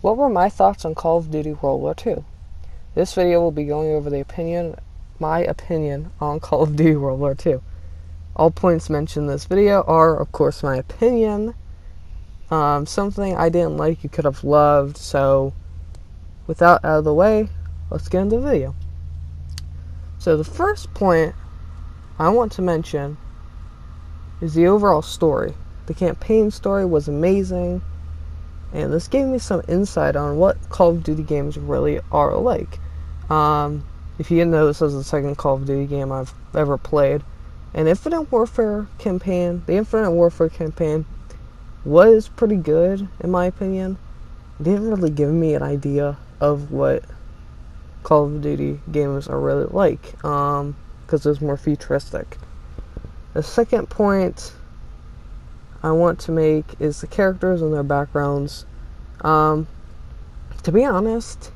What were my thoughts on Call of Duty World War II? This video will be going over my opinion on Call of Duty World War II. All points mentioned in this video are, of course, my opinion. Something I didn't like, you could have loved, so without out of the way, let's get into the video. So the first point I want to mention is the overall story. The campaign story was amazing, and this gave me some insight on what Call of Duty games really are like. If you didn't know, this was the second Call of Duty game I've ever played. And the Infinite Warfare campaign was pretty good, in my opinion. It didn't really give me an idea of what Call of Duty games are really like, because it was more futuristic. The second point I want to make is the characters and their backgrounds. To be honest,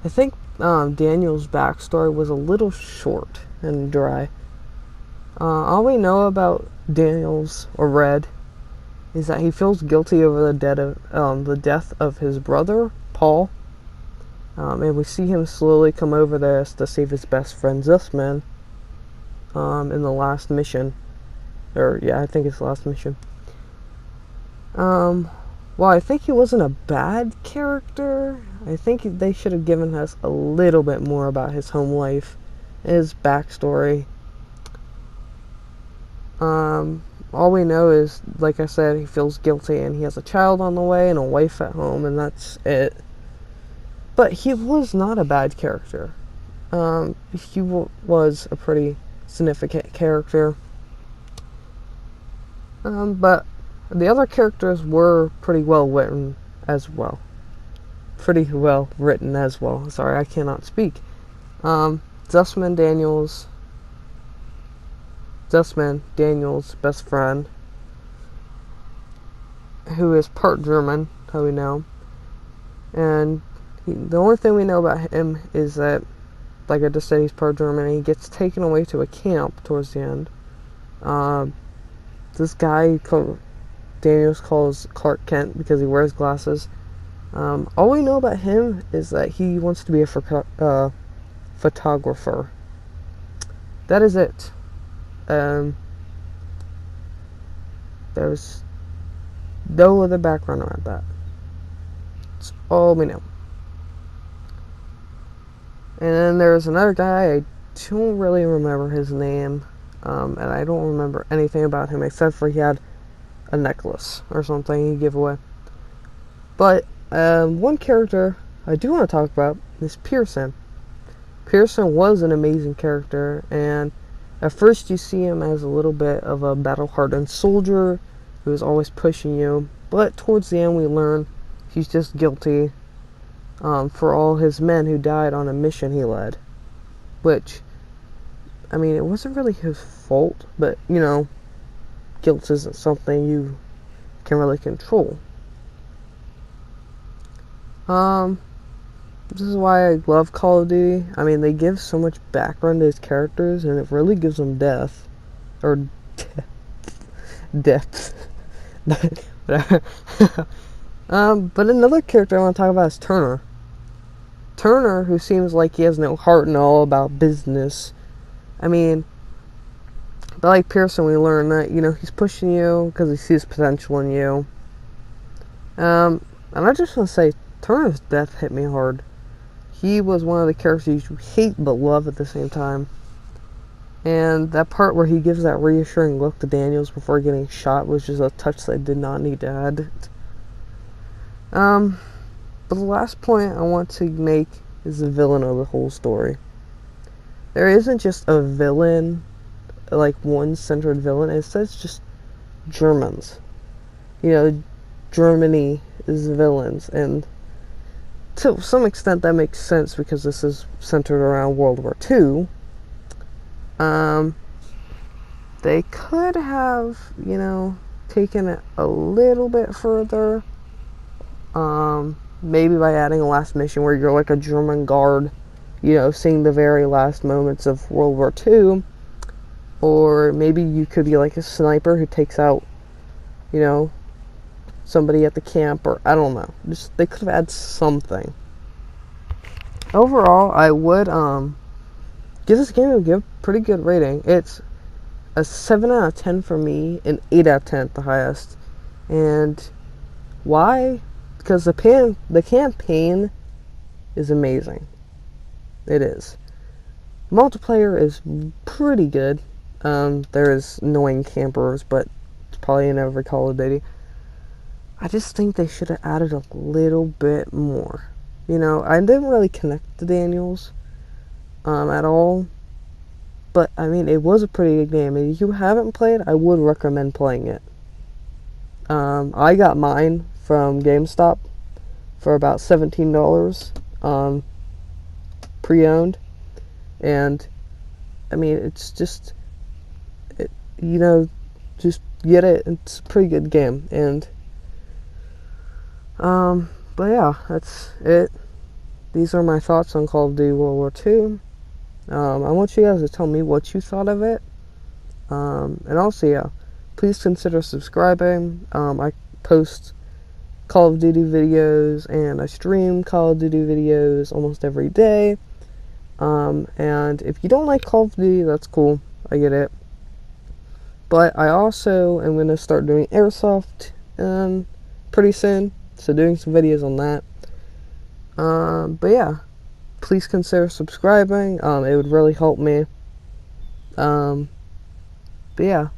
I think Daniel's backstory was a little short and dry. All we know about Daniel's, or Red, is that he feels guilty over the death of his brother, Paul. And we see him slowly come over there to save his best friend, Zussman, in the last mission. I think it's the last mission. While I think he wasn't a bad character, I think they should have given us a little bit more about his home life, his backstory. All we know is, like I said, he feels guilty and he has a child on the way and a wife at home, and that's it. But he was not a bad character. He was a pretty significant character. But the other characters were pretty well written as well. Sorry, I cannot speak. Zussman, Daniel's best friend, who is part German, how we know. And the only thing we know about him is that, like I just said, he's part German, and he gets taken away to a camp towards the end. This guy Daniels calls Clark Kent because he wears glasses. All we know about him is that he wants to be a photographer. That is it. There's no other background around that. That's all we know. And then there's another guy, I don't really remember his name, and I don't remember anything about him except for he had a necklace or something he gave away. But one character I do want to talk about is Pearson. Pearson was an amazing character, and at first you see him as a little bit of a battle-hardened soldier who is always pushing you, but towards the end we learn he's just guilty for all his men who died on a mission he led. Which, I mean, it wasn't really his fault, but, you know, guilt isn't something you can really control. This is why I love Call of Duty. I mean, they give so much background to his characters, and it really gives them depth. But another character I want to talk about is Turner. Turner, who seems like he has no heart and all about business. I mean, but like Pearson, we learn that, you know, he's pushing you because he sees potential in you. And I just want to say, Turner's death hit me hard. He was one of the characters you hate but love at the same time. And that part where he gives that reassuring look to Daniels before getting shot was just a touch that did not need to add. But the last point I want to make is the villain of the whole story. There isn't just a villain, like one centered villain. It says just Germans. You know, Germany is the villains, and to some extent that makes sense because this is centered around World War II. They could have, you know, taken it a little bit further. Maybe by adding a last mission where you're like a German guard, you know, seeing the very last moments of World War II. Or maybe you could be like a sniper who takes out, you know, somebody at the camp, or I don't know. Just they could have had something. Overall, I would give this game a pretty good rating. It's a 7 out of 10 for me, and 8 out of 10 at the highest. And why? Because the campaign is amazing. It is. Multiplayer is pretty good. There's annoying campers, but it's probably in every Call of Duty. I just think they should have added a little bit more. You know, I didn't really connect to Daniels at all. But, I mean, it was a pretty good game. And if you haven't played, I would recommend playing it. I got mine from GameStop for about $17 pre-owned. And, I mean, it's just, just get it. It's a pretty good game. And, but yeah, that's it. These are my thoughts on Call of Duty World War II. I want you guys to tell me what you thought of it. And also, yeah, please consider subscribing. I post Call of Duty videos and I stream Call of Duty videos almost every day. And if you don't like Call of Duty, that's cool. I get it. But I also am going to start doing Airsoft pretty soon. So doing some videos on that. But yeah, please consider subscribing. It would really help me. But yeah.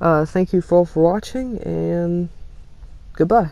Thank you all for watching, and goodbye.